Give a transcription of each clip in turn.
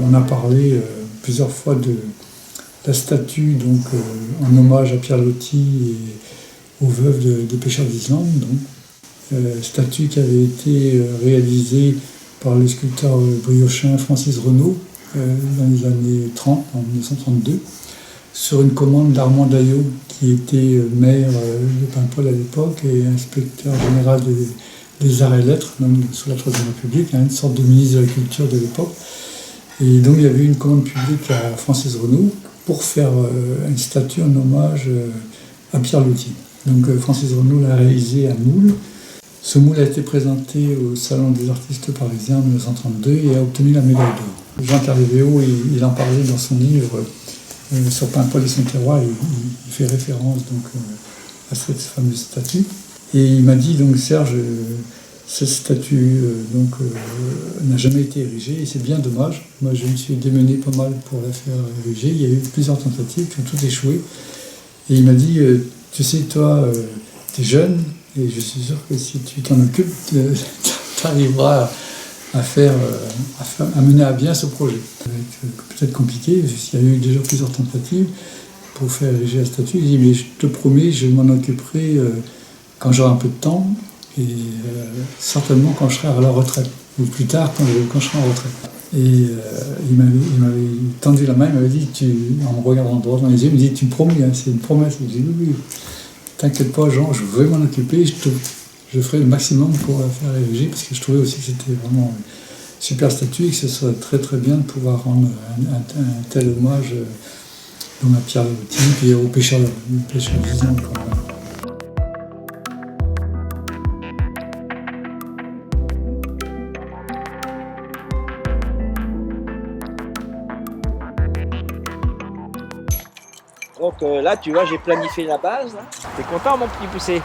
on a parlé plusieurs fois de la statue donc, en hommage à Pierre Loti et aux veuves des pêcheurs d'Islande. Statue qui avait été réalisée par le sculpteur briochin Francis Renaud dans les années 30, en 1932, sur une commande d'Armand Daillot, qui était maire de Paimpol à l'époque et inspecteur général des arts et lettres, même sous la Troisième République, une sorte de ministre de la Culture de l'époque. Et donc il y avait une commande publique à Francis Renaud pour faire une statue en hommage à Pierre Loti. Donc Francis Renaud l'a réalisé à Moule. Ce moule a été présenté au Salon des artistes parisiens en 1932 et a obtenu la médaille d'or. Jean Carlévéo, il en parlait dans son livre sur Paimpol et son terroir, il fait référence donc, à cette fameuse statue. Et il m'a dit, donc Serge, cette statue n'a jamais été érigée et c'est bien dommage. Moi je me suis démené pas mal pour la faire ériger. Il y a eu plusieurs tentatives qui ont toutes échoué. Et il m'a dit, tu sais, toi, tu es jeune et je suis sûr que si tu t'en occupes, tu arriveras à mener à bien ce projet. Ça va être peut-être compliqué, il y a eu déjà plusieurs tentatives pour faire ériger la statue. Il dit, mais je te promets, je m'en occuperai quand j'aurai un peu de temps et certainement quand je serai à la retraite, ou plus tard quand je serai en retraite. Et il m'avait tendu la main, il m'avait dit, en me regardant droit dans les yeux, il me dit, tu me promets, hein, c'est une promesse. Je dis, oui, t'inquiète pas Jean, je vais m'en occuper, je ferai le maximum pour la faire ériger, parce que je trouvais aussi que c'était vraiment une super statue et que ce serait très très bien de pouvoir rendre un tel hommage donc à Pierre Loti et aux pêcheurs d'Islande. Donc là, tu vois, j'ai planifié la base. Là. T'es content, mon petit poussé?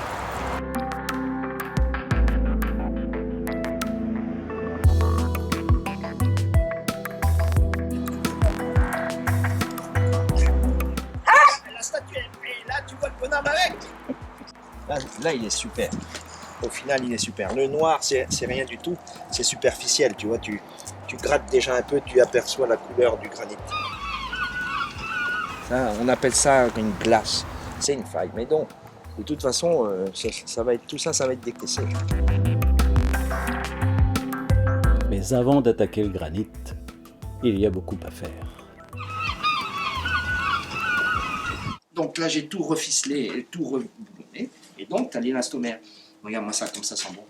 La statue est là, tu vois le bonhomme avec. Là, il est super. Au final, il est super. Le noir, c'est rien du tout. C'est superficiel, tu vois. Tu grattes déjà un peu, tu aperçois la couleur du granit. Ça, on appelle ça une glace. C'est une faille. Mais donc, de toute façon, tout ça, ça va être décaissé. Mais avant d'attaquer le granit, il y a beaucoup à faire. Donc là, j'ai tout reficelé, tout reboulonné. Et donc, tu as l'élastomère. Regarde-moi ça, comme ça sent bon.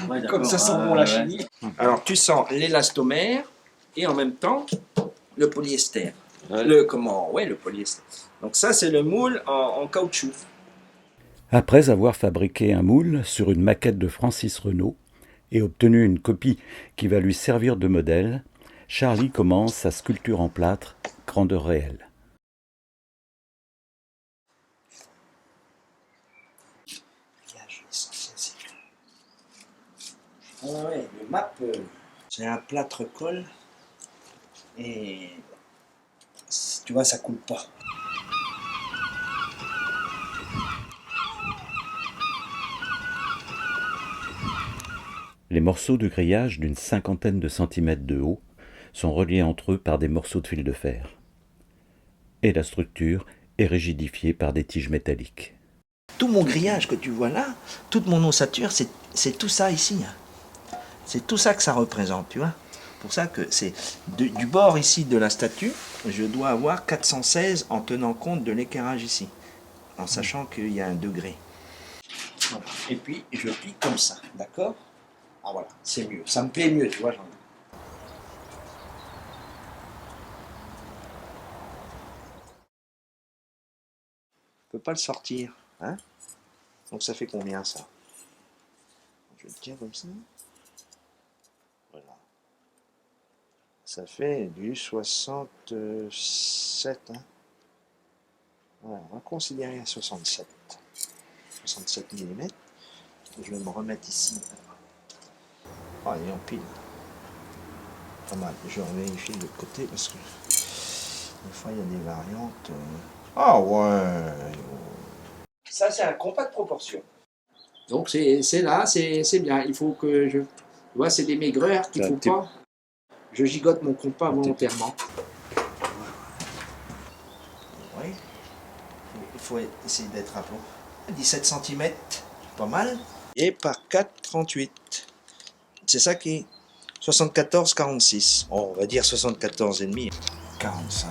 Ouais, comme ça sent bon la chimie. Alors, tu sens l'élastomère et en même temps, le polyester. Ouais. Le polyester. Donc ça, c'est le moule en caoutchouc. Après avoir fabriqué un moule sur une maquette de Francis Renaud et obtenu une copie qui va lui servir de modèle, Charlie commence sa sculpture en plâtre, grandeur réelle. Ouais, le map, c'est un plâtre colle et tu vois, ça coule pas. Les morceaux de grillage d'une 50aine de centimètres de haut sont reliés entre eux par des morceaux de fil de fer. Et la structure est rigidifiée par des tiges métalliques. Tout mon grillage que tu vois là, toute mon ossature, c'est tout ça ici. C'est tout ça que ça représente, tu vois. Pour ça que c'est du bord ici de la statue, je dois avoir 416 en tenant compte de l'équerrage ici, en sachant qu'il y a un degré. Voilà. Et puis je plie comme ça, d'accord? Ah voilà, c'est mieux, ça me plaît mieux, tu vois. Je peux pas le sortir, hein? Donc ça fait combien ça? Je le tiens comme ça. Voilà. Ça fait du 67. Hein. Voilà, on va considérer à 67 mm. Je vais me remettre ici. Ah, il est en pile. Pas mal. Je vérifie de l'autre côté parce que des fois il y a des variantes. Ah ouais. Ça c'est un compas de proportion. Donc c'est là, c'est bien. Il faut que tu vois, c'est des maigreurs qu'il faut pas. Je gigote mon compas volontairement. Oui. Il faut essayer d'être à plat. 17 cm, pas mal. Et par 4,38. C'est ça qui est 74,46. Bon, on va dire 74,5. 45.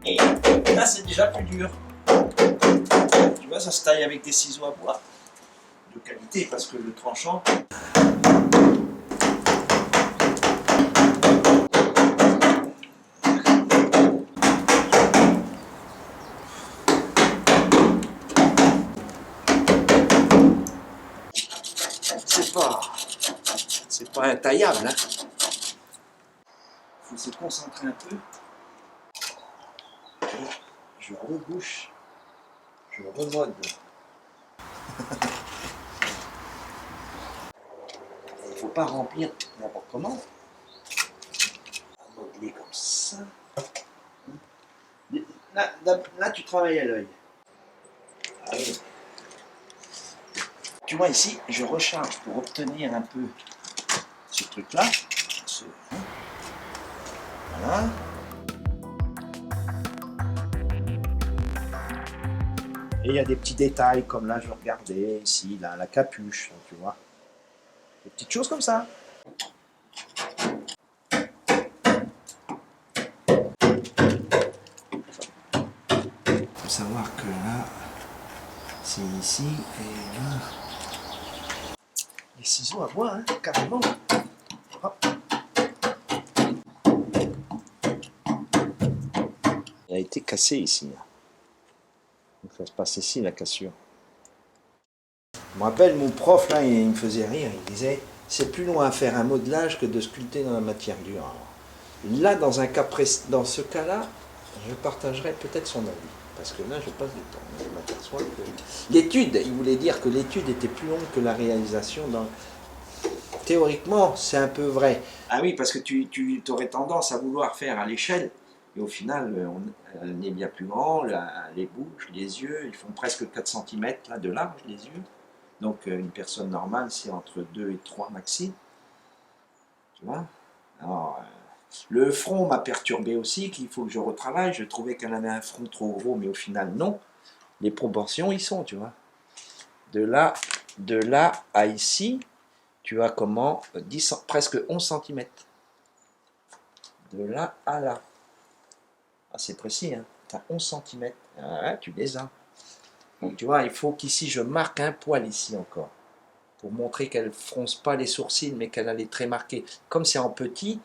Et là, c'est déjà plus dur. Tu vois, ça se taille avec des ciseaux à bois. De qualité, parce que le tranchant... C'est pas intaillable, hein. Faut se concentrer un peu. Je rebouche. Je remode. Il faut pas remplir n'importe comment. Modeler comme ça. Là, tu travailles à l'œil. Ah oui. Tu vois ici, je recharge pour obtenir un peu ce truc-là. Voilà. Et il y a des petits détails comme là, je regardais ici, là, la capuche, tu vois. Des petites choses comme ça. Il faut savoir que là, c'est ici et là. Les ciseaux à bois, hein, carrément. Hop. Il a été cassé ici. Donc ça se passe ici la cassure. Je me rappelle mon prof là, il me faisait rire, il disait c'est plus loin à faire un modelage que de sculpter dans la matière dure. Alors, là dans ce cas-là, je partagerai peut-être son avis. Parce que là je passe du temps. Je m'aperçois que l'étude, il voulait dire que l'étude était plus longue que la réalisation dans. Théoriquement, c'est un peu vrai. Ah oui, parce que tu aurais tendance à vouloir faire à l'échelle. Et au final, on est bien plus grand, les bouches, les yeux, ils font presque 4 cm là, de large, les yeux. Donc une personne normale, c'est entre 2 et 3 maxi. Tu vois. Alors, le front m'a perturbé aussi, qu'il faut que je retravaille. Je trouvais qu'elle avait un front trop gros, mais au final, non. Les proportions, ils sont, tu vois. De là à ici, tu as comment presque 11 cm. De là à là. Ah, c'est précis, hein. Tu as 11 cm. Ah, tu les as. Donc tu vois, il faut qu'ici je marque un poil ici encore. Pour montrer qu'elle ne fronce pas les sourcils, mais qu'elle a les traits marqués. Comme c'est en petit,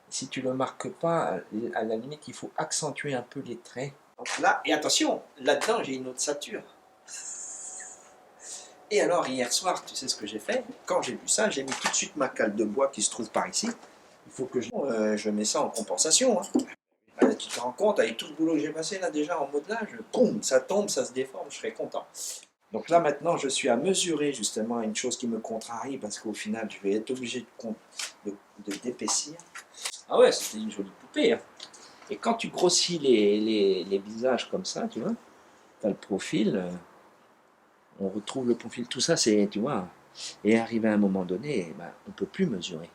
si tu ne le marques pas, à la limite, il faut accentuer un peu les traits. Donc là, et attention, là-dedans, j'ai une ossature. Et alors, hier soir, tu sais ce que j'ai fait? Quand j'ai vu ça, j'ai mis tout de suite ma cale de bois qui se trouve par ici. Il faut que je mets ça en compensation. Hein. Tu te rends compte, avec tout le boulot que j'ai passé là déjà en modelage, boum, ça tombe, ça se déforme, je serais content. Donc là maintenant, je suis à mesurer justement une chose qui me contrarie parce qu'au final, je vais être obligé de d'épaissir. Ah ouais, c'était une jolie poupée. Hein. Et quand tu grossis les visages comme ça, tu vois, tu as le profil, on retrouve le profil, tout ça, c'est, tu vois, et arrivé à un moment donné, ben, on ne peut plus mesurer.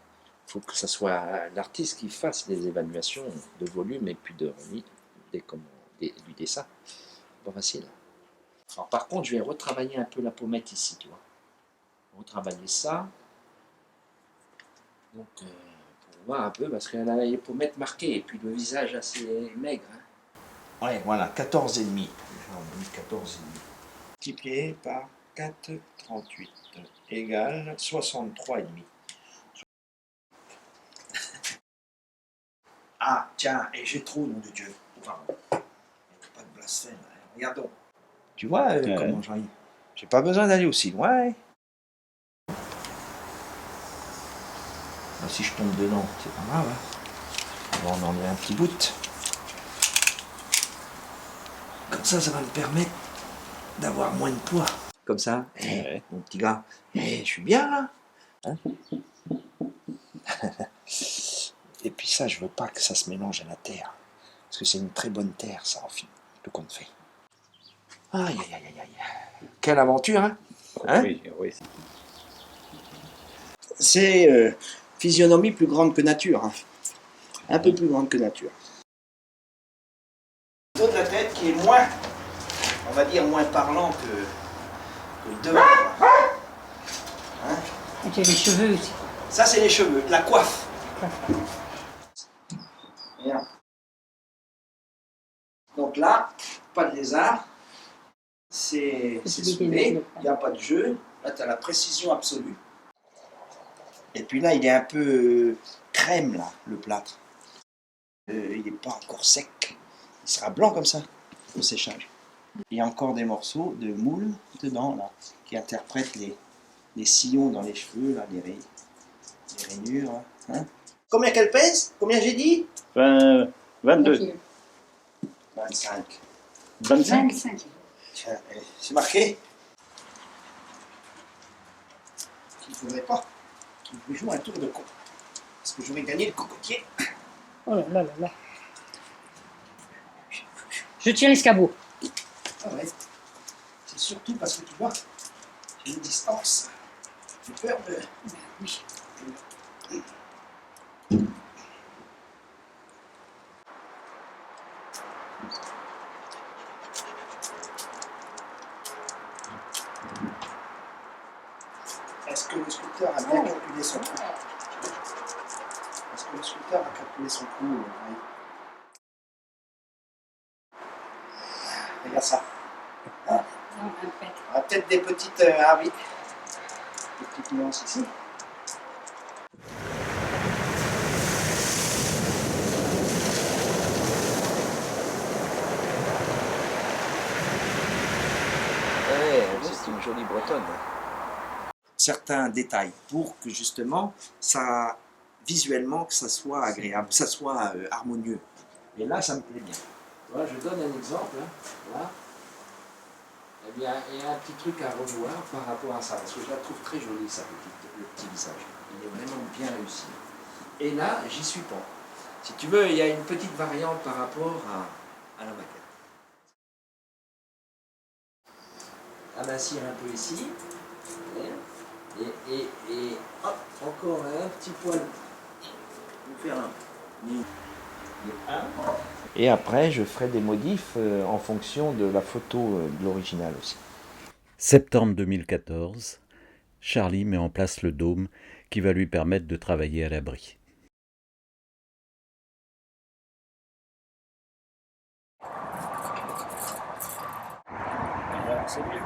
Il faut que ce soit l'artiste qui fasse les évaluations de volume et puis du dessin. Pas facile. Alors par contre, je vais retravailler un peu la pommette ici, tu vois. Retravailler ça. Donc, pour voir un peu, parce qu'elle a les pommettes marquées et puis le visage assez maigre. Hein. Ouais, voilà, 14,5. J'en ai mis 14,5. Multiplié par 4,38 égale 63,5. Ah, tiens, et j'ai trop, nom de Dieu. Pardon. Il n'y a pas de blasphème. Regardons. Tu vois comment j'arrive. J'ai pas besoin d'aller aussi loin. Ben, si je tombe dedans, c'est pas grave. Hein. Bon, on en met un petit bout. Comme ça va me permettre d'avoir moins de poids. Comme ça, mon petit gars, je suis bien là. Hein. Et puis ça, je veux pas que ça se mélange à la terre. Parce que c'est une très bonne terre, ça, en fin, le compte fait. Aïe, aïe, aïe, aïe, aïe. Quelle aventure, hein, hein? Oui, oui. C'est physionomie plus grande que nature, hein. Un peu plus grande que nature. Le dos de la tête qui est moins, on va dire, moins parlant que le devant. Hein? Et tu as les cheveux aussi. Ça, c'est les cheveux, la coiffe. Regarde. Donc là, pas de lézard. C'est soudé, il n'y a pas de jeu. Là, tu as la précision absolue. Et puis là, il est un peu crème, là, le plâtre. Il n'est pas encore sec. Il sera blanc comme ça, au séchage. Il y a encore des morceaux de moule dedans, là, qui interprètent les sillons dans les cheveux, là, les rainures. Hein. Combien qu'elle pèse? Combien j'ai dit? 22. 25. 25. 25. Tiens, c'est marqué. Il ne faudrait pas qu'il me joue un tour de con. Parce que j'aurais gagné le cocotier. Oh là là là là. Je tire l'escabeau. Ah ouais. C'est surtout parce que tu vois, j'ai une distance. J'ai peur de. Oui. Est-ce que le sculpteur a bien calculé son coup? Est-ce que le sculpteur a calculé son coup? Oui. Regarde ça. Ah, peut-être des petites. Ah oui. Des petites nuances ici. C'est une jolie bretonne. Certains détails pour que justement, ça, visuellement, que ça soit agréable, que ça soit harmonieux. Et là, ça me plaît bien. Voilà, je donne un exemple. Hein. Voilà. Eh bien, il y a un petit truc à revoir par rapport à ça, parce que je la trouve très jolie, le petit visage. Il est vraiment bien réussi. Et là, j'y suis pas. Si tu veux, il y a une petite variante par rapport à la maquette. Amincir un peu ici. Et hop, encore un petit poil. Vous faire un. Et après, je ferai des modifs en fonction de la photo de l'original aussi. Septembre 2014, Charlie met en place le dôme qui va lui permettre de travailler à l'abri. Voilà, c'est mieux.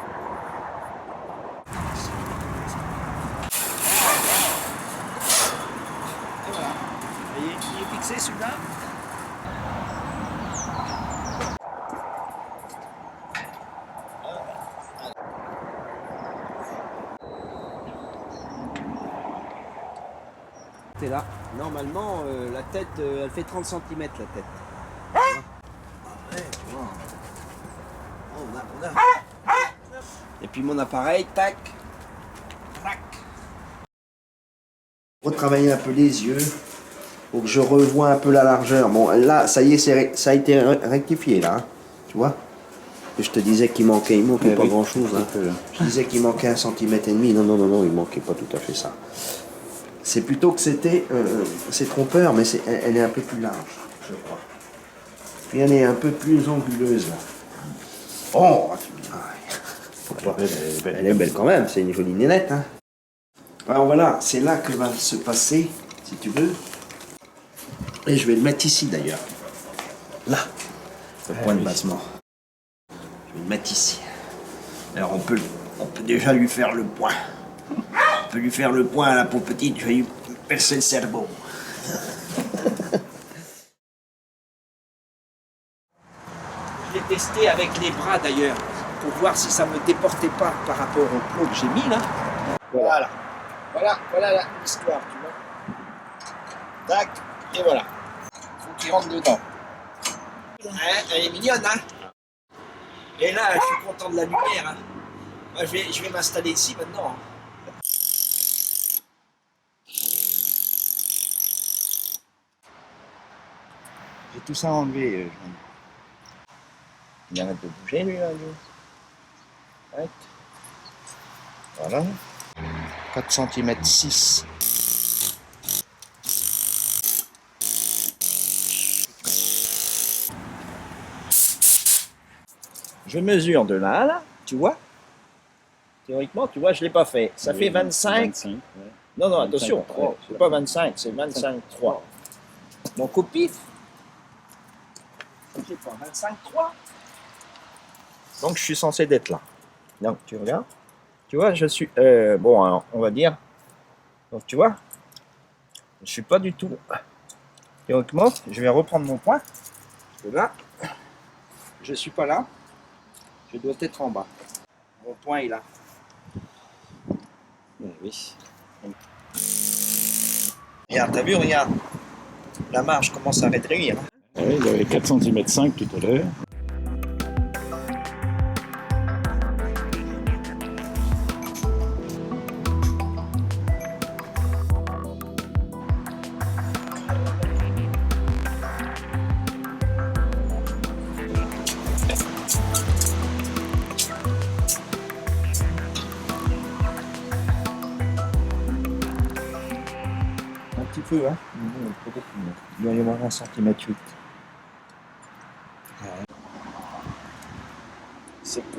Et voilà. Il est fixé celui-là. T'es là. Normalement, la tête, elle fait 30 cm la tête. Ah ouais, wow. On a. Et puis mon appareil, tac, tac. Retravailler un peu les yeux. Faut que je revoie un peu la largeur. Bon, là, ça y est, ça a été rectifié, là. Hein, tu vois? Je te disais qu'il manquait pas grand-chose. Hein. Je disais qu'il manquait 1,5 cm. Non, il manquait pas tout à fait ça. C'est plutôt que c'est trompeur, mais elle est un peu plus large, je crois. Puis elle est un peu plus anguleuse, là. Oh, elle est belle quand même, c'est une jolie nénette. Hein. Alors voilà, c'est là que va se passer, si tu veux. Et je vais le mettre ici d'ailleurs. Là, le point de basement. Je vais le mettre ici. Alors on peut déjà lui faire le point. On peut lui faire le point à la peau petite, je vais lui percer le cerveau. Je l'ai testé avec les bras d'ailleurs, pour voir si ça ne me déportait pas par rapport au plot que j'ai mis là. Voilà. Voilà l'histoire, tu vois. Tac, et voilà. Faut qu'il rentre dedans. Hein, elle est mignonne, hein. Et là, je suis content de la lumière. Hein. Moi, je vais m'installer ici maintenant. J'ai tout ça enlevé. Il arrête de bouger, lui, là. Voilà. 4 cm 6. Je mesure de là à là, tu vois. Théoriquement, tu vois, je ne l'ai pas fait. Ça fait 25. Non, non, attention, c'est pas 25, c'est 25,3. Donc au pif, je sais pas, 25,3. Donc je suis censé d'être là. Donc tu regardes. Tu vois, je suis... bon, alors, on va dire... Donc tu vois, je ne suis pas du tout... Théoriquement, je vais reprendre mon point. Parce que là, je ne suis pas là. Je dois être en bas. Mon point est là. Oui. Regarde, t'as vu, regarde. La marge commence à rétrécir. Oui, il avait 4 cm 5 tout à l'heure. Un petit peu, hein. Il doit y avoir 1 cm 8. C'est peu.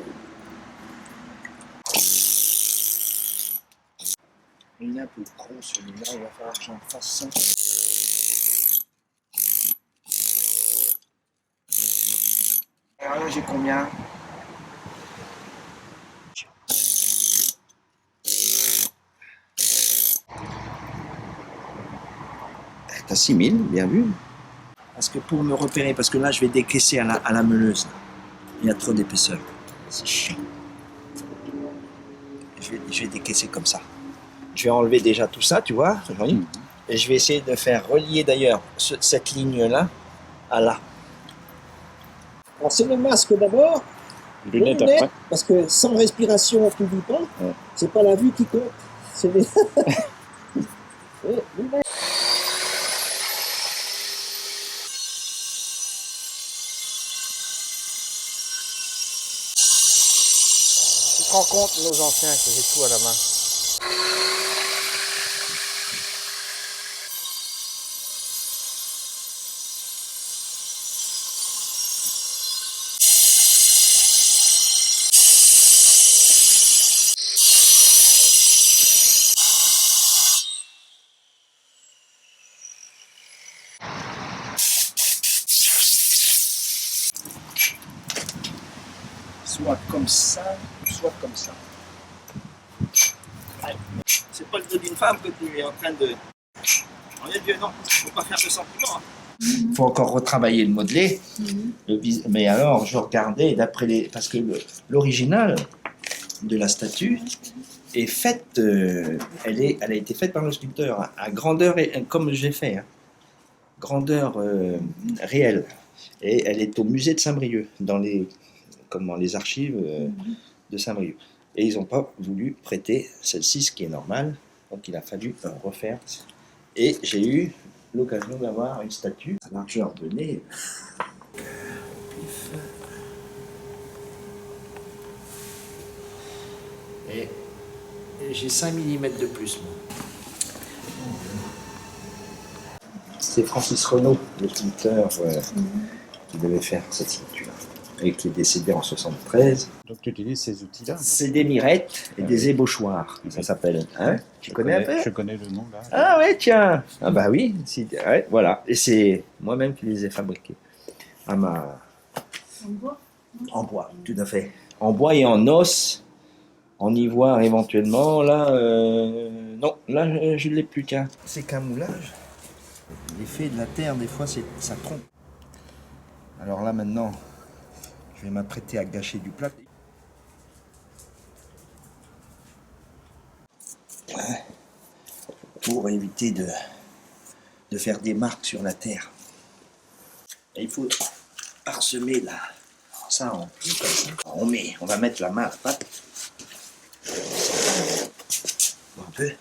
Il est un peu gros celui-là, il va falloir que j'en fasse 5. Alors là, j'ai combien? T'as 6000, bien vu. Parce que pour me repérer, parce que là, je vais décaisser à la meuleuse. Il y a trop d'épaisseur. C'est chiant. Je vais décaisser comme ça. Je vais enlever déjà tout ça, tu vois. Et je vais essayer de faire relier d'ailleurs cette ligne-là à là. Alors c'est le masque d'abord, les Lunettes lunettes, après. parce que sans respiration tu vis pas, Ouais. c'est pas la vue qui compte, c'est les... Ouais, lunettes. Tu te rends compte, nos anciens, qui faisaient tout à la main. Soit comme ça, soit comme ça. C'est pas le dos d'une femme que tu es en train de... Oh mon Dieu, non, faut pas faire ce sentiment. Il faut encore retravailler le modelé. Mais alors, je regardais d'après les... Parce que l'original de la statue est faite... elle a été faite par le sculpteur à grandeur, comme j'ai fait. Hein. Grandeur réelle. Et elle est au musée de Saint-Brieuc, dans les archives de Saint-Brieuc. Et ils n'ont pas voulu prêter celle-ci, ce qui est normal. Donc il a fallu refaire. Et j'ai eu l'occasion d'avoir une statue à largeur de nez. Et j'ai 5 mm de plus, moi. C'est Francis Renaud, le sculpteur, qui devait faire cette statue-là. Et qui est décédé en 73. Donc tu utilises ces outils-là. C'est des mirettes et des ébauchoirs, ça s'appelle. Hein, tu connais un peu? Je connais le nom là. Ah ouais, tiens. Ah bah oui, ouais, voilà. Et c'est moi-même qui les ai fabriqués. En bois? En bois, tout à fait. En bois et en os, en ivoire éventuellement. Là, non, là je ne l'ai plus, tiens. C'est qu'un moulage. L'effet de la terre, des fois, ça trompe. Alors là, maintenant, je vais m'apprêter à gâcher du plat. Pour éviter de faire des marques sur la terre. Et il faut parsemer là, ça en plus comme ça. On va mettre la main à la pâte. Un peu.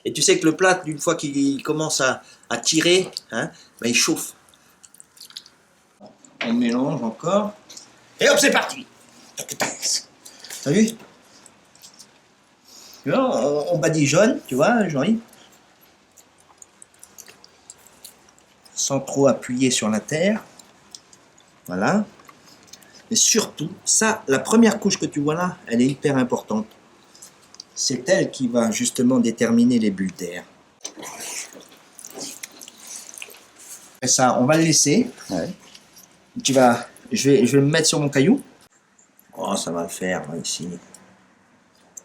Et tu sais que le plat, une fois qu'il commence à tirer, hein, il chauffe. On mélange encore. Et hop, c'est parti! T'as vu? Tu vois, on badigeonne, tu vois, Jean-Yves. Sans trop appuyer sur la terre. Voilà. Et surtout, ça, la première couche que tu vois là, elle est hyper importante. C'est elle qui va justement déterminer les bulles d'air. Et ça, on va le laisser. Ouais. Je vais me mettre sur mon caillou. Oh, ça va le faire, là, ici.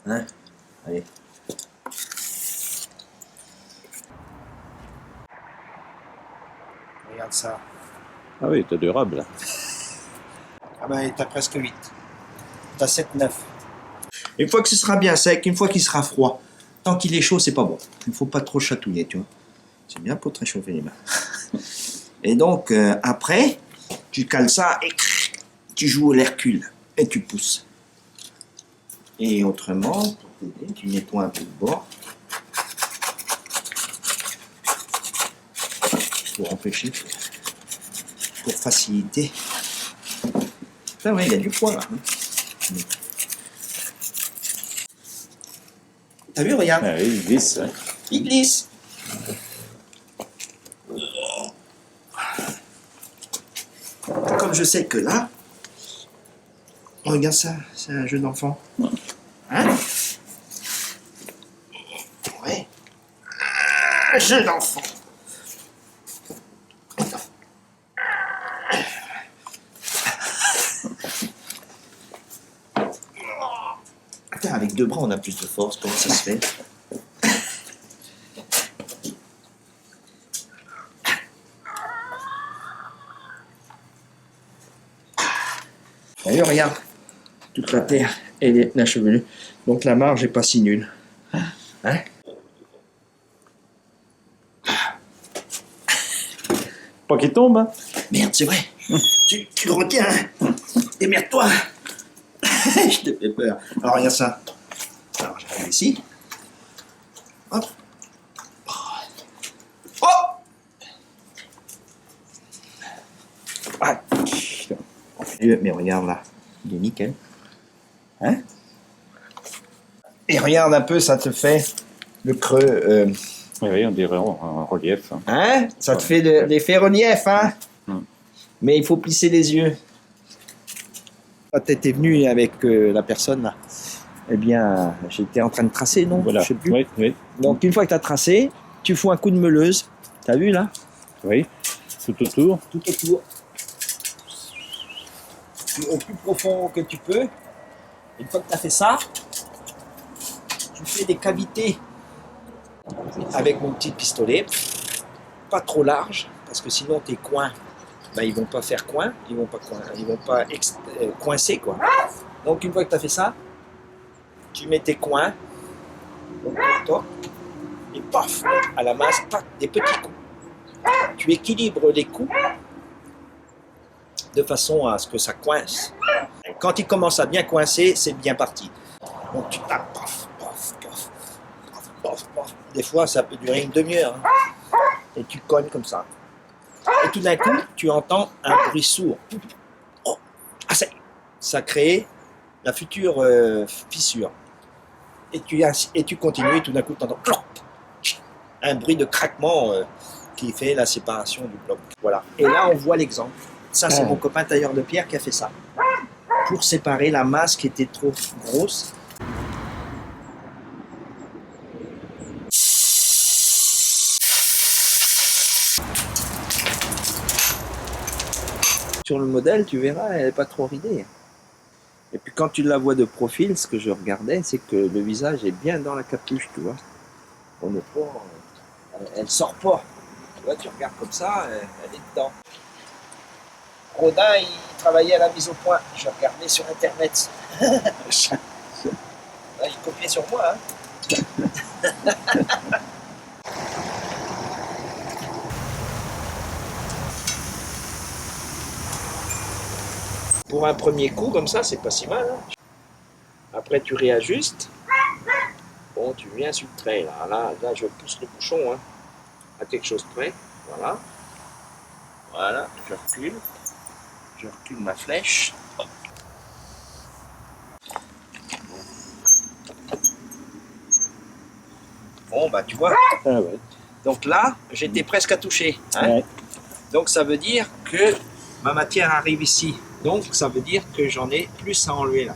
Hein? Allez. Regarde ça. Ah oui, t'as durable là. Ah ben, t'as presque 8. T'as 7, 9. Une fois que ce sera bien sec, une fois qu'il sera froid, tant qu'il est chaud, c'est pas bon. Il ne faut pas trop chatouiller, tu vois. C'est bien pour te réchauffer les mains. Et donc, après, tu cales ça et tu joues au l'Hercule et tu pousses. Et autrement, pour t'aider, tu nettoies un peu le bord. Pour empêcher, pour faciliter. Ah ouais, il y a du poids là. T'as vu, regarde. Ah oui, il glisse. Hein. Il glisse. Comme je sais que là, regarde ça, c'est un jeu d'enfant. Hein? Ouais. Un jeu d'enfant. Putain, avec 2 bras, on a plus de force. Comment ça se fait? D'ailleurs, regarde, toute la terre et la chevelure. Donc la marge n'est pas si nulle. Hein? Pas qu'il tombe. Hein. Merde, c'est vrai. Tu le retiens. Hein? Démerde-toi. Je te fais peur. Alors, regarde ça. Alors, j'arrive ici. Hop. Oh! Ah. Mais regarde là. Il est nickel. Hein? Et regarde un peu, ça te fait le creux. Oui, on dirait en relief. Hein. Hein? Ça te fait l'effet relief, hein? Mais il faut plisser les yeux. Quand tu étais venu avec la personne là, eh bien, j'étais en train de tracer, non? Voilà. Je sais plus. Oui, oui. Donc, une fois que tu as tracé, tu fous un coup de meuleuse. T'as vu là? Oui. Tout autour. Tout autour. Au plus profond que tu peux. Une fois que tu as fait ça, tu fais des cavités avec mon petit pistolet. Pas trop large, parce que sinon tes coins, ben, ils vont pas faire coin, ils vont pas coincer quoi. Donc une fois que tu as fait ça, tu mets tes coins donc, pour toi, et paf, à la masse, tac, des petits coups. Tu équilibres les coups de façon à ce que ça coince. Quand il commence à bien coincer, c'est bien parti. Donc tu tapes, paf, paf, paf, paf, paf, paf. Des fois, ça peut durer une demi-heure. Hein. Et tu cognes comme ça. Et tout d'un coup, tu entends un bruit sourd. Oh, ah, ça crée la future fissure. Et tu continues, et tout d'un coup, tu entends un bruit de craquement qui fait la séparation du bloc. Voilà. Et là, on voit l'exemple. Ça, c'est mon copain tailleur de pierre qui a fait ça. Pour séparer la masse qui était trop grosse. Sur le modèle, tu verras, elle n'est pas trop ridée. Et puis quand tu la vois de profil, ce que je regardais, c'est que le visage est bien dans la capuche, tu vois. On n'est pas... Elle sort pas. Tu vois, tu regardes comme ça, elle est dedans. Rodin, il travaillait à la mise au point. Je regardais sur Internet. Il copiait sur moi. Hein. Pour un premier coup, comme ça, c'est pas si mal. Hein. Après, tu réajustes. Bon, tu viens sur le trait. Là, je pousse le bouchon hein, à quelque chose de près. Voilà. Voilà, je recule ma flèche. Hop. Bon, bah tu vois. Ah ouais. Donc là, j'étais presque à toucher. Hein. Ouais. Donc ça veut dire que ma matière arrive ici. Donc ça veut dire que j'en ai plus à enlever là.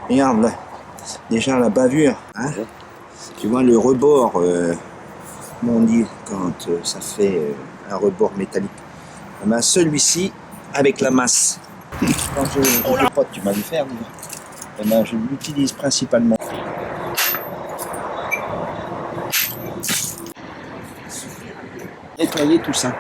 Regarde là, déjà la bavure, hein. Tu vois le rebord, comment on dit quand ça fait un rebord métallique. Eh ben, celui-ci avec la masse. Quand je pote, tu m'as vu faire, eh ben, je l'utilise principalement. Nettoyer tout ça.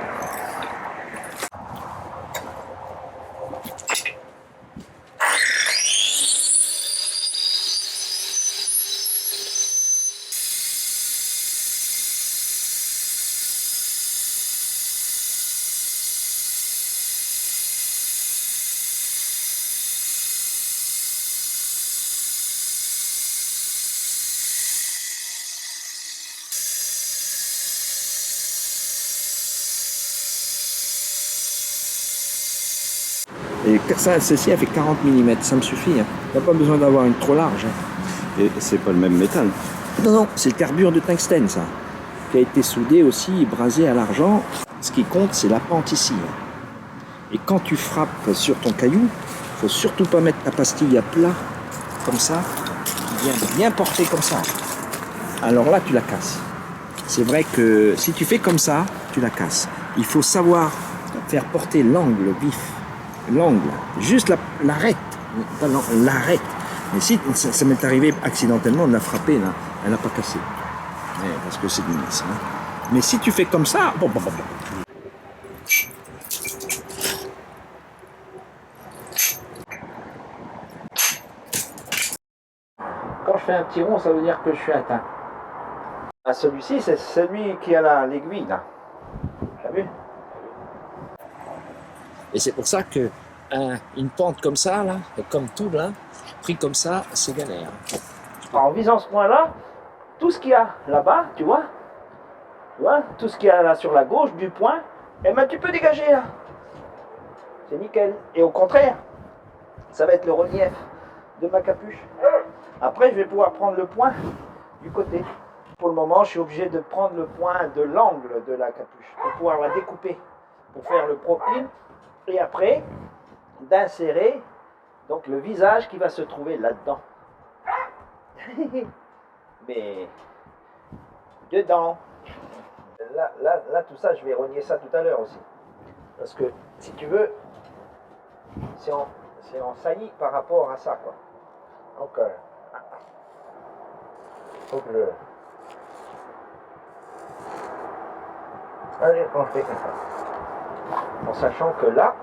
Et ça, ceci, elle fait 40 mm, ça me suffit. Hein. T'as pas besoin d'avoir une trop large. Hein. Et c'est pas le même métal. Non, non, c'est le carbure de tungstène, ça. Qui a été soudé aussi, brasé à l'argent. Ce qui compte, c'est la pente ici. Hein. Et quand tu frappes sur ton caillou, faut surtout pas mettre ta pastille à plat, comme ça, bien portée comme ça. Alors là, tu la casses. C'est vrai que si tu fais comme ça, tu la casses. Il faut savoir faire porter l'angle vif. L'angle, juste l'arête, pas l'arête. Mais si ça m'est arrivé accidentellement de la frapper, là, elle n'a pas cassé. Ouais, parce que c'est du mise. Hein. Mais si tu fais comme ça, bon. Quand je fais un petit rond, ça veut dire que je suis atteint. Ah, celui-ci, c'est celui qui a l'aiguille, là. T'as vu? Et c'est pour ça que une pente comme ça, là, comme tout là, pris comme ça, c'est galère. Alors, en visant ce point-là, tout ce qu'il y a là-bas, tu vois, tout ce qu'il y a là sur la gauche du point, eh ben tu peux dégager là. C'est nickel. Et au contraire, ça va être le relief de ma capuche. Après, je vais pouvoir prendre le point du côté. Pour le moment, je suis obligé de prendre le point de l'angle de la capuche pour pouvoir la découper, pour faire le profil. Et après, d'insérer donc le visage qui va se trouver là-dedans. Mais dedans. Là, tout ça, je vais rogner ça tout à l'heure aussi. Parce que, si tu veux, c'est en saillie par rapport à ça, quoi. Donc, faut que je... Allez, on fait comme ça. En sachant que là,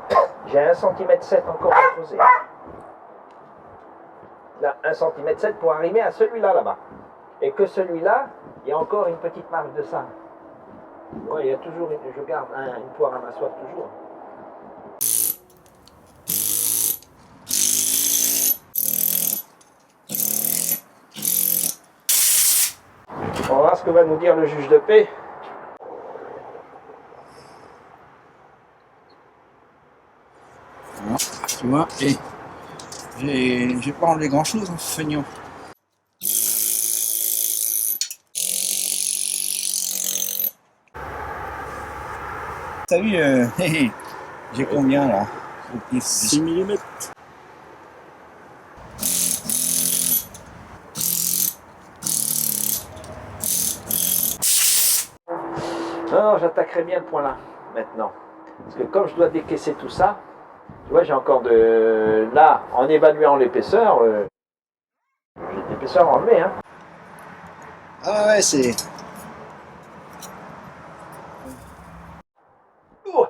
j'ai 1,7 cm encore à creuser. Là, 1,7 cm pour arriver à celui-là, là-bas. Et que celui-là, il y a encore une petite marge de ça. Ouais, il y a toujours, je garde une poire à ma soif toujours. On va voir ce que va nous dire le juge de paix. Tu vois, et j'ai pas enlevé grand chose, hein, feignant. T'as vu, j'ai combien là? 6 mm. Non, j'attaquerai bien le point là, maintenant. Parce que comme je dois décaisser tout ça, tu vois, j'ai encore de... Là, en évaluant l'épaisseur, j'ai de l'épaisseur enlevée, hein. Ah ouais, c'est... Oh,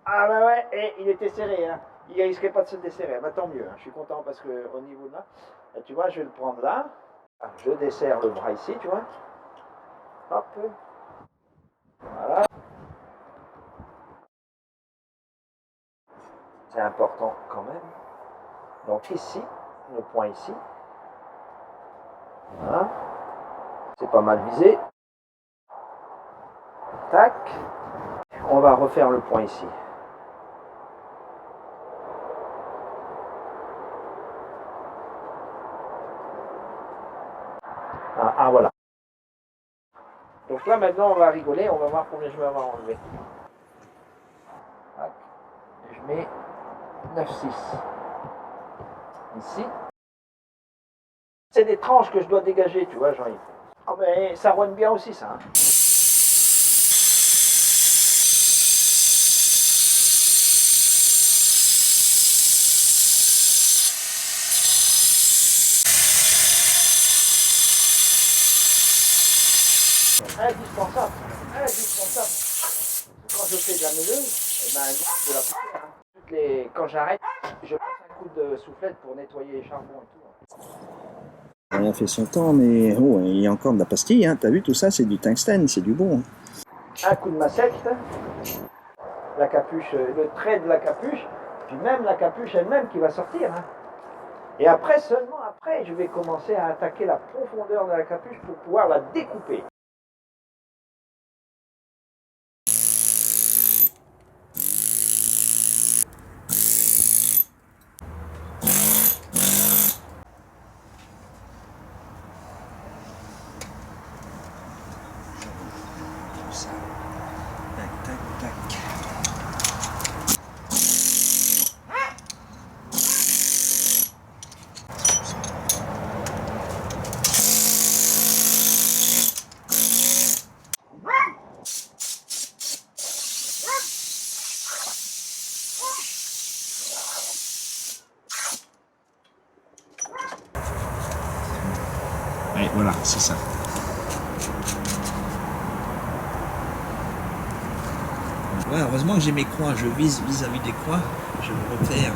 ah bah ouais, et il était serré, hein. Il risquait pas de se desserrer. Bah tant mieux, hein. Je suis content parce que au niveau de là, tu vois, je vais le prendre là. Je desserre le bras ici, tu vois. Hop. Voilà. C'est important quand même. Donc ici, le point ici. Voilà. C'est pas mal visé. Tac. On va refaire le point ici. Voilà. Donc là maintenant on va rigoler, on va voir combien je vais avoir enlevé. Tac. Et je mets 9,6 ici. C'est des tranches que je dois dégager, tu vois, Jean-Yves. Ah mais ça rogne bien aussi ça. Hein. Indispensable, indispensable. Quand je fais de la meuleuse, eh ben, de la poussière. Hein. Quand j'arrête, je passe un coup de soufflette pour nettoyer les charbons et tout. On a fait son temps, mais oh, il y a encore de la pastille. Hein. T'as vu, tout ça, c'est du tungstène, c'est du bon. Un coup de massette, la capuche, le trait de la capuche, puis même la capuche elle-même qui va sortir. Hein. Et après, seulement après, je vais commencer à attaquer la profondeur de la capuche pour pouvoir la découper. Ouais, voilà, c'est ça. Ouais, heureusement que j'ai mes croix, je vise vis-à-vis des croix, je me repère.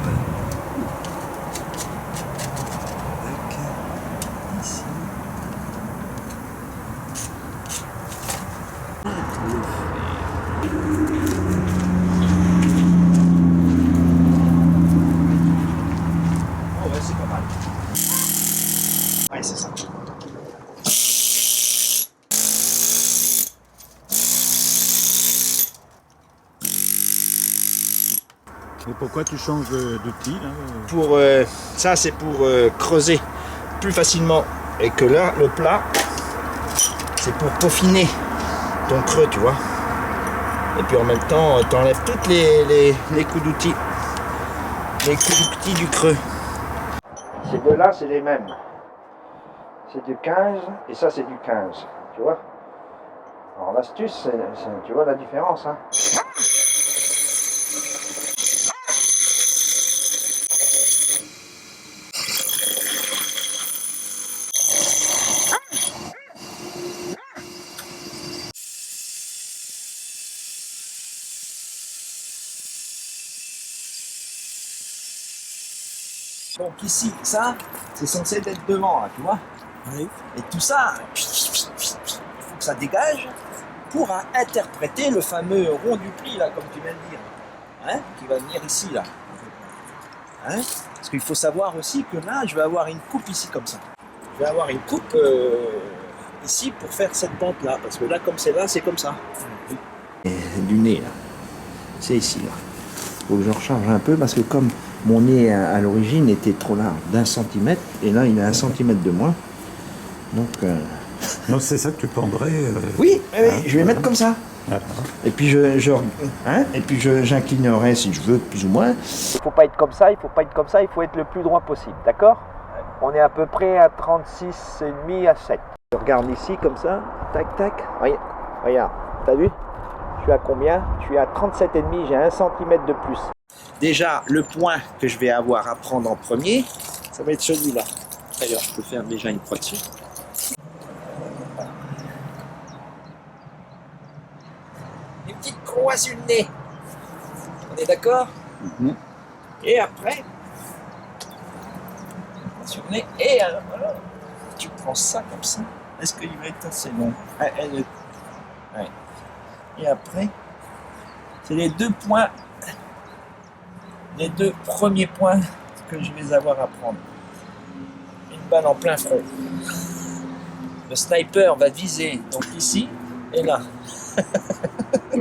Ici. Oh ouais, c'est pas mal. Ouais, c'est ça. Et pourquoi tu changes d'outil là Pour ça c'est pour creuser plus facilement et que là le plat c'est pour peaufiner ton creux, tu vois, et puis en même temps tu enlèves toutes les coups d'outils, les coups d'outils du creux. Ces deux là c'est les mêmes, c'est du 15 et ça c'est du 15, tu vois. Alors l'astuce tu vois la différence, hein. Donc ici, ça, c'est censé être devant, là, tu vois. Oui. Et tout ça, il faut que ça dégage pour interpréter le fameux rond du pli, là, comme tu viens de dire, hein, qui va venir ici, là. Hein, parce qu'il faut savoir aussi que là, je vais avoir une coupe ici, comme ça. Je vais avoir une coupe ici pour faire cette pente-là, parce que là, comme c'est là, c'est comme ça. Et du nez, là, c'est ici, là. Faut que je recharge un peu, parce que comme mon nez à l'origine était trop large, d'1 centimètre, et là il a 1 centimètre de moins. Donc, Non, c'est ça que tu pendrais. oui, je vais mettre comme ça. Voilà. Et puis j'inclinerai si je veux, plus ou moins. Il faut pas être comme ça, il faut pas être comme ça, il faut être le plus droit possible, d'accord? On est à peu près à 36,5 à 7. Je regarde ici comme ça, tac tac, regarde, t'as vu? Je suis à combien? Je suis à 37,5, j'ai 1 centimètre de plus. Déjà, le point que je vais avoir à prendre en premier, ça va être celui-là. D'ailleurs, je peux faire déjà une croix dessus. Une petite croix sur le nez. On est d'accord? Et après, sur le nez, et alors, tu prends ça comme ça. Est-ce qu'il va être assez long? Ouais. Et après, c'est les deux points. Les deux premiers points que je vais avoir à prendre. Une balle en plein front. Le sniper va viser donc ici et là.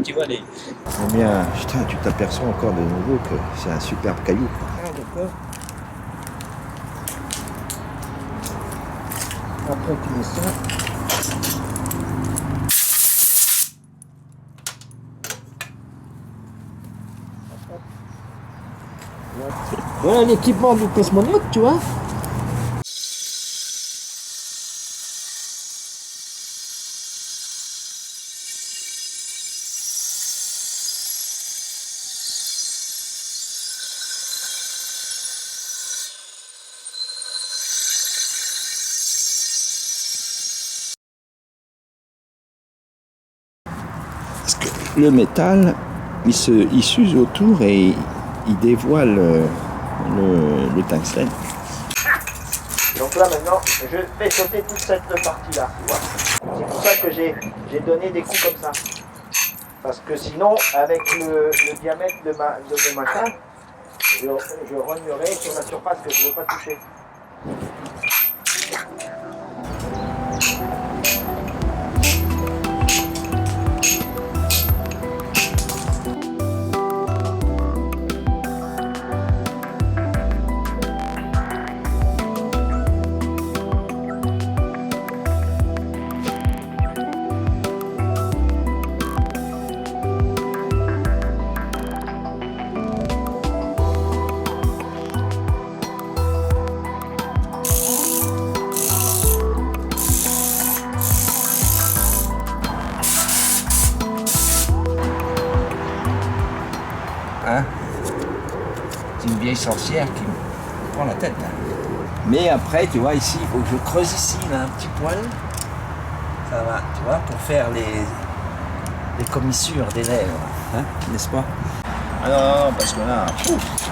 Tu vois les... Eh bien, putain, tu t'aperçois encore de nouveau que c'est un superbe caillou. Ah, d'accord. continuer ça. Voilà l'équipement du cosmonaute, tu vois. Parce que le métal, il s'use autour et il dévoile le tungstène. Donc là maintenant, je fais sauter toute cette partie-là, tu vois. C'est pour ça que j'ai donné des coups comme ça. Parce que sinon, avec le diamètre de mes machins, je rognerai sur la surface que je ne veux pas toucher. Hein? C'est une vieille sorcière qui me prend la tête. Hein. Mais après, tu vois, ici, il faut que je creuse ici, là, un petit poil. Ça va, tu vois, pour faire les commissures des lèvres. Hein, n'est-ce pas? Ah non, non, parce que là... Ouf.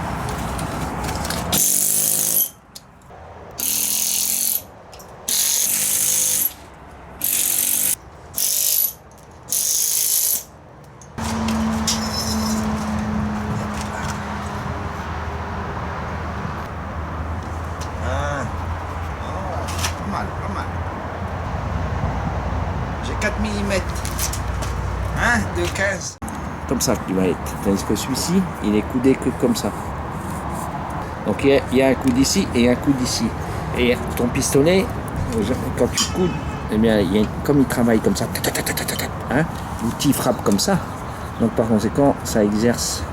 Pas mal. J'ai 4 mm. Hein, de 15. Comme ça que tu vas être. Tandis que celui-ci, il est coudé que comme ça. Donc il y a un coude ici et un coude ici. Et ton pistolet, quand tu coudes, eh bien, comme il travaille comme ça, hein, l'outil frappe comme ça. Donc par conséquent, ça exerce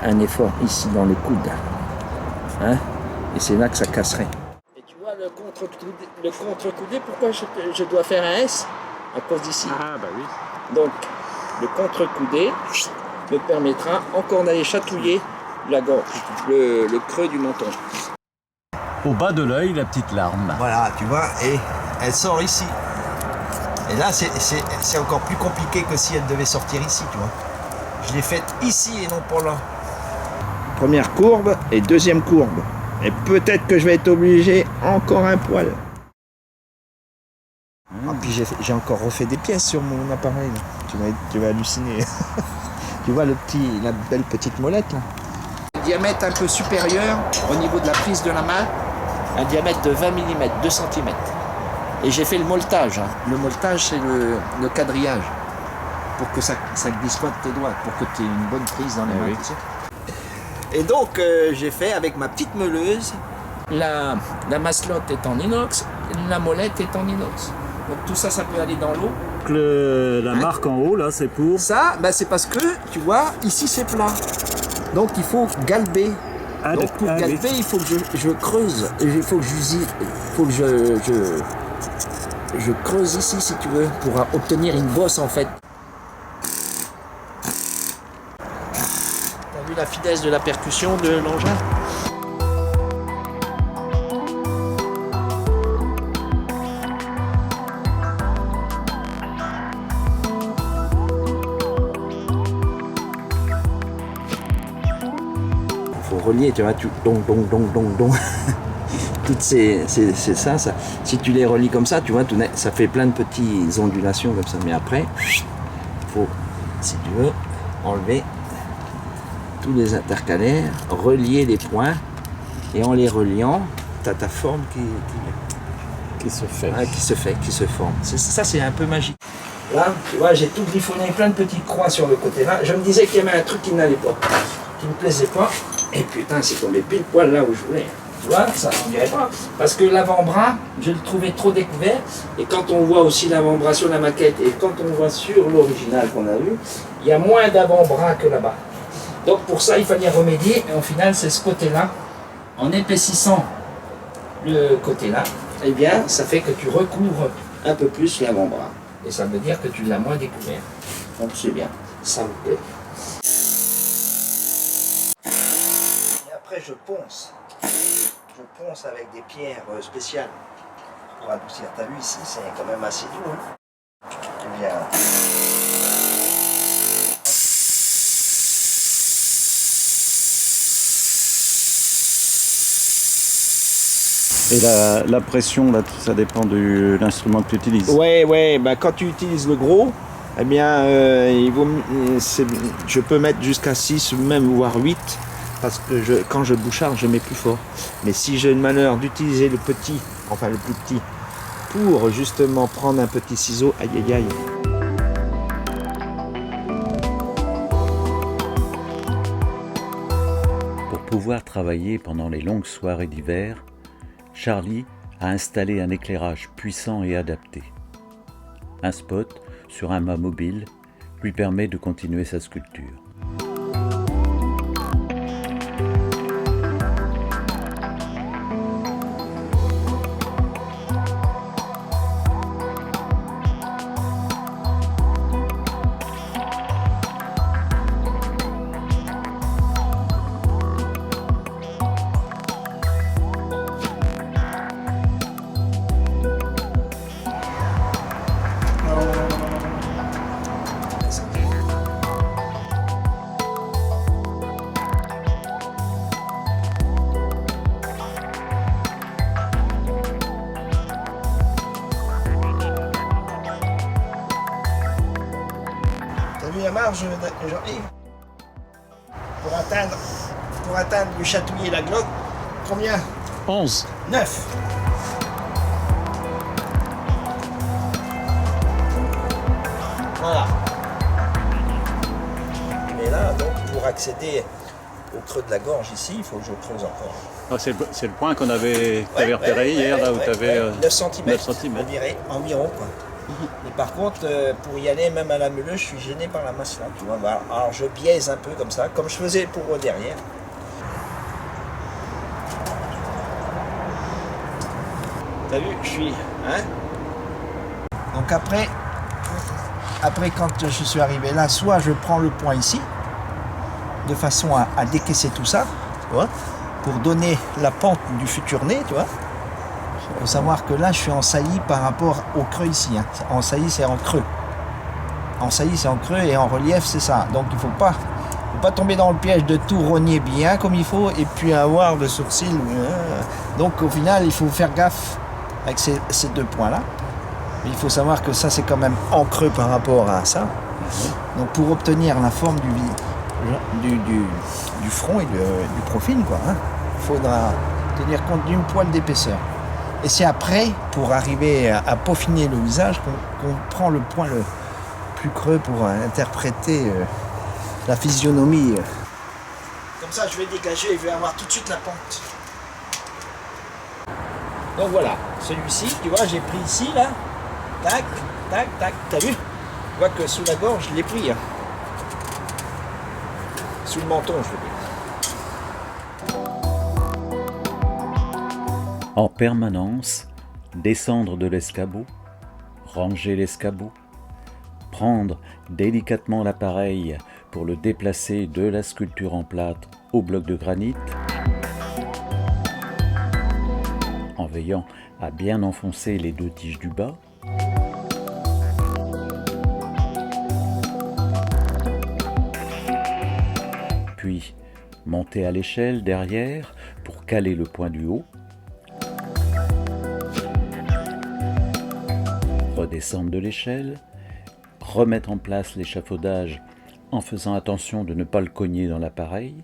un effort ici dans le coude. Hein, et c'est là que ça casserait. Et tu vois le contre-coudé, pourquoi je dois faire un S? À cause d'ici. Ah bah oui. Donc le contre-coudé me permettra encore d'aller chatouiller la gorge, le creux du menton. Au bas de l'œil, la petite larme. Voilà, tu vois, et elle sort ici. Et là, c'est encore plus compliqué que si elle devait sortir ici, tu vois. Je l'ai faite ici et non pas là. Première courbe et deuxième courbe. Et peut-être que je vais être obligé encore un poil. Ah, puis j'ai encore refait des pièces sur mon appareil. Là. Tu vas halluciner. Tu vois la belle petite molette là. Un diamètre un peu supérieur au niveau de la prise de la main. Un diamètre de 20 mm, 2 cm. Et j'ai fait le molletage. Hein. Le molletage, c'est le quadrillage. Pour que ça glisse pas de tes doigts, pour que tu aies une bonne prise dans les mains. Oui. Tu sais. Et donc, j'ai fait avec ma petite meuleuse. La masselotte est en inox, la molette est en inox. Donc tout ça, ça peut aller dans l'eau. La marque en haut, là, c'est pour... Ça, ben, c'est parce que, tu vois, ici c'est plat. Donc il faut galber. Ah, donc pour galber, oui. Il faut que je creuse. Il faut que je creuse ici, si tu veux, pour obtenir une bosse en fait. T'as vu la finesse de la percussion de l'engin? Relier, tu vois, donc. Toutes c'est ça. Si tu les relis comme ça, tu vois, ça fait plein de petites ondulations comme ça. Mais après, il faut, si tu veux, enlever tous les intercalaires, relier les points, et en les reliant, tu as ta forme qui se fait. Qui se forme. Ça, c'est un peu magique. Là, tu vois, j'ai tout griffonné, plein de petites croix sur le côté là. Je me disais qu'il y avait un truc qui n'allait pas, qui ne me plaisait pas. Et putain, c'est tombé pile poil là où je voulais. Tu vois, ça on dirait pas. Parce que l'avant-bras, je le trouvais trop découvert. Et quand on voit aussi l'avant-bras sur la maquette et quand on voit sur l'original qu'on a vu, il y a moins d'avant-bras que là-bas. Donc pour ça, il fallait remédier. Et au final, c'est ce côté-là. En épaississant le côté-là, eh bien, ça fait que tu recouvres un peu plus l'avant-bras. Et ça veut dire que tu l'as moins découvert. Donc c'est bien. Ça me plaît. Et après, je ponce. Je ponce avec des pierres spéciales pour adoucir. T'as vu ici, c'est quand même assez dur. Hein. Eh bien, Et la pression, là, ça dépend de l'instrument que tu utilises. ouais, bah, quand tu utilises le gros, eh bien, je peux mettre jusqu'à 6, même voire 8, parce que quand je boucharde, je mets plus fort. Mais si j'ai le malheur d'utiliser le petit, enfin le plus petit, pour justement prendre un petit ciseau, aïe aïe aïe. Pour pouvoir travailler pendant les longues soirées d'hiver, Charlie a installé un éclairage puissant et adapté. Un spot sur un mât mobile lui permet de continuer sa sculpture. T'as vu la marge, Jean-Yves? Pour atteindre le chatouiller et la glotte, combien? 11. 9. Voilà. Mais là, donc, pour accéder au creux de la gorge ici, il faut que je creuse encore. Ah, c'est le point qu'on avait, repéré hier, là où tu avais 9 cm. 9 cm. Environ, quoi. Et par contre, pour y aller, même à la meuleuse, je suis gêné par la masse là, tu vois. Voilà. Alors je biaise un peu comme ça, comme je faisais pour derrière. T'as vu, je suis... Hein? Donc après, quand je suis arrivé là, soit je prends le point ici, de façon à décaisser tout ça, tu vois, pour donner la pente du futur nez, tu vois. Il faut savoir que là, je suis en saillie par rapport au creux ici. Hein. En saillie, c'est en creux. En saillie, c'est en creux et en relief, c'est ça. Donc, il ne faut pas tomber dans le piège de tout rogner bien comme il faut et puis avoir le sourcil. Donc, au final, il faut faire gaffe avec ces deux points-là. Mais il faut savoir que ça, c'est quand même en creux par rapport à ça. Donc, pour obtenir la forme du front et du profil, quoi, hein, il faudra tenir compte d'une poêle d'épaisseur. Et c'est après, pour arriver à peaufiner le visage, qu'on prend le point le plus creux pour interpréter la physionomie. Comme ça, je vais dégager et je vais avoir tout de suite la pente. Donc voilà, celui-ci, tu vois, j'ai pris ici, là. Tac, tac, tac, t'as vu? Tu vois que sous la gorge, je l'ai pris. Hein. Sous le menton, je veux dire. En permanence, descendre de l'escabeau, ranger l'escabeau, prendre délicatement l'appareil pour le déplacer de la sculpture en plâtre au bloc de granit, en veillant à bien enfoncer les deux tiges du bas, puis monter à l'échelle derrière pour caler le point du haut, redescendre de l'échelle, remettre en place l'échafaudage en faisant attention de ne pas le cogner dans l'appareil,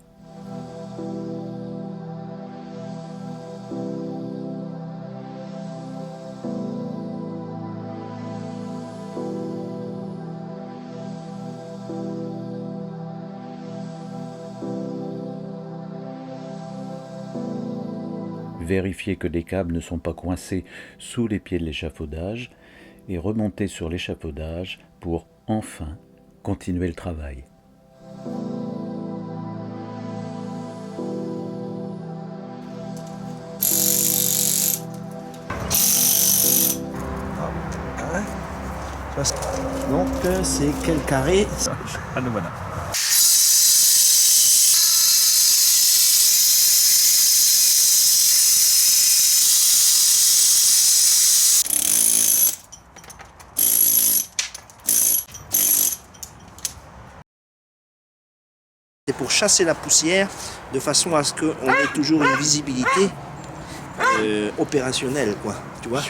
vérifier que les câbles ne sont pas coincés sous les pieds de l'échafaudage et remonter sur l'échafaudage pour enfin continuer le travail. Donc c'est quel carré? Ah, le voilà. C'est pour chasser la poussière de façon à ce qu'on ait toujours une visibilité opérationnelle, quoi, tu vois,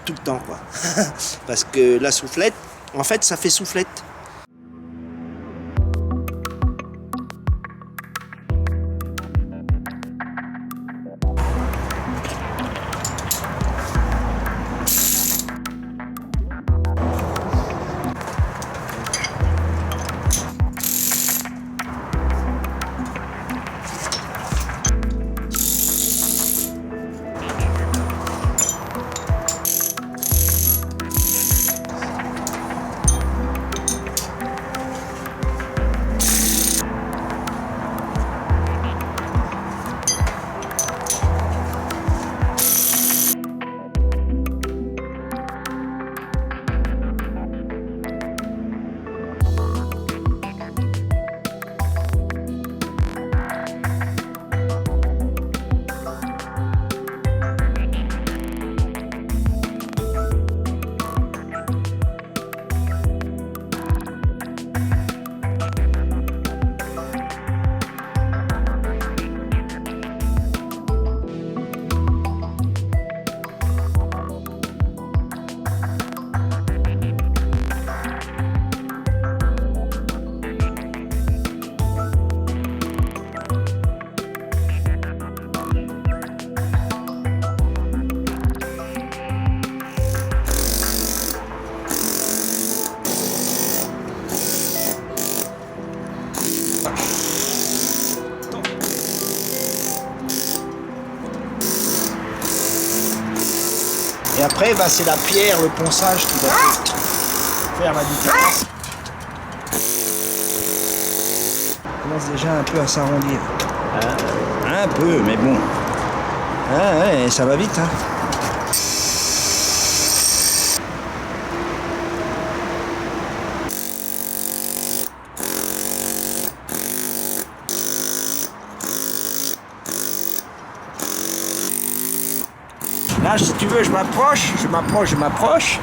tout le temps, quoi. Parce que la soufflette, en fait, ça fait soufflette. Et après, bah, c'est la pierre, le ponçage qui va faire la différence. On commence déjà un peu à s'arrondir. Un peu, mais bon. Ouais, ça va vite. Hein. Là, si tu veux, je m'approche.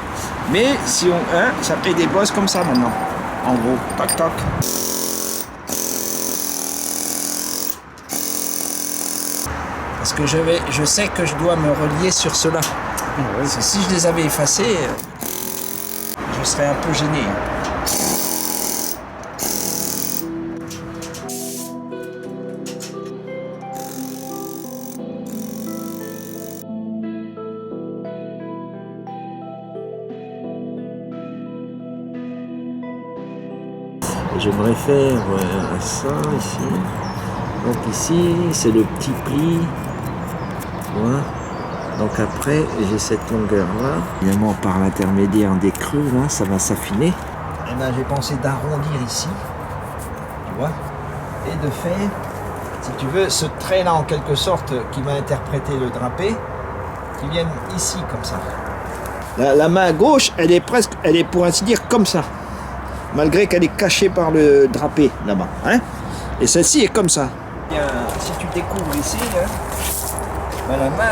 Mais si on... ça fait des bosses comme ça maintenant. En gros, toc toc. Parce que je sais que je dois me relier sur cela. Parce que si je les avais effacés, je serais un peu gêné. J'aimerais faire ça ici. Donc ici, c'est le petit pli. Voilà. Donc après, j'ai cette longueur-là. Évidemment, par l'intermédiaire des creux, là, ça va s'affiner. Et ben, j'ai pensé d'arrondir ici. Tu vois. Et de faire, si tu veux, ce trait-là, en quelque sorte, qui va interpréter le drapé, qui vienne ici, comme ça. La main gauche, elle est pour ainsi dire comme ça. Malgré qu'elle est cachée par le drapé là-bas. Hein, et celle-ci est comme ça. Bien, si tu découvres ici, hein, ben la main,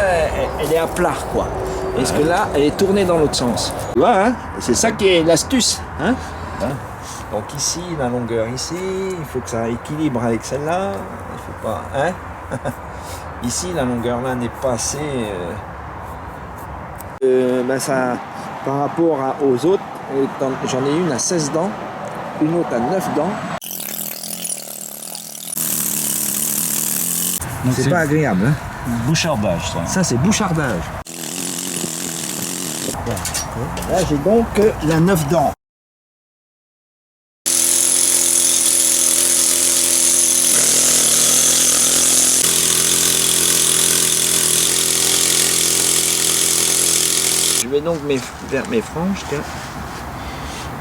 elle est à plat, quoi. Parce que là, elle est tournée dans l'autre sens. Tu vois, hein, c'est ça qui est l'astuce. Hein. Donc ici, la longueur ici, il faut que ça équilibre avec celle-là. Il faut pas... Hein. Ici, la longueur là n'est pas assez... ben ça, par rapport aux autres, j'en ai une à 16 dents. Une autre à 9 dents. C'est pas agréable. Hein. Bouchardage, ça. Ça, c'est bouchardage. Là, j'ai donc la 9 dents. donc vers mes franges, tiens.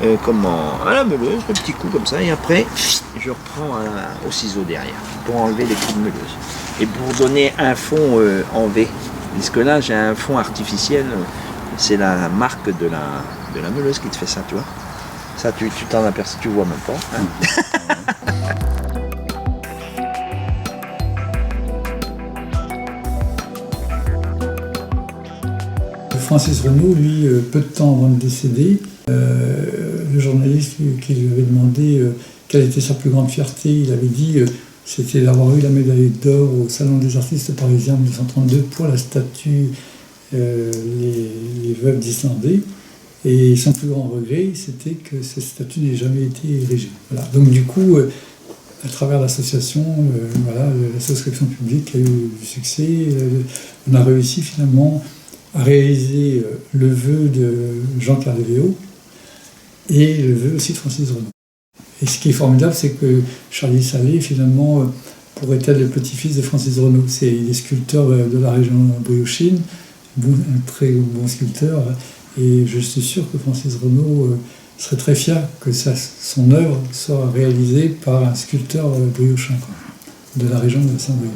À la meuleuse, le petit coup comme ça, et après je reprends au ciseau derrière pour enlever les coups de meuleuse et pour donner un fond en V, puisque là j'ai un fond artificiel, c'est la marque de la meuleuse qui te fait ça, tu vois. Ça tu t'en aperçois, tu vois même pas. Hein. Francis Renaud, lui, peu de temps avant de décéder, le journaliste qui lui avait demandé quelle était sa plus grande fierté, il avait dit c'était d'avoir eu la médaille d'or au Salon des artistes parisiens en 1932 pour la statue les veuves d'Islandais. Et son plus grand regret, c'était que cette statue n'ait jamais été érigée. Voilà. Donc du coup, à travers l'association, la souscription publique a eu du succès. On a réussi finalement à réaliser le vœu de Jean Cardévéo et le vœu aussi de Francis Renaud. Et ce qui est formidable, c'est que Charlie Salé, finalement, pourrait être le petit-fils de Francis Renaud. Il est sculpteur de la région Briouchine, un très bon sculpteur, et je suis sûr que Francis Renaud serait très fier que son œuvre soit réalisée par un sculpteur briouchin de la région de Saint-Brieuc.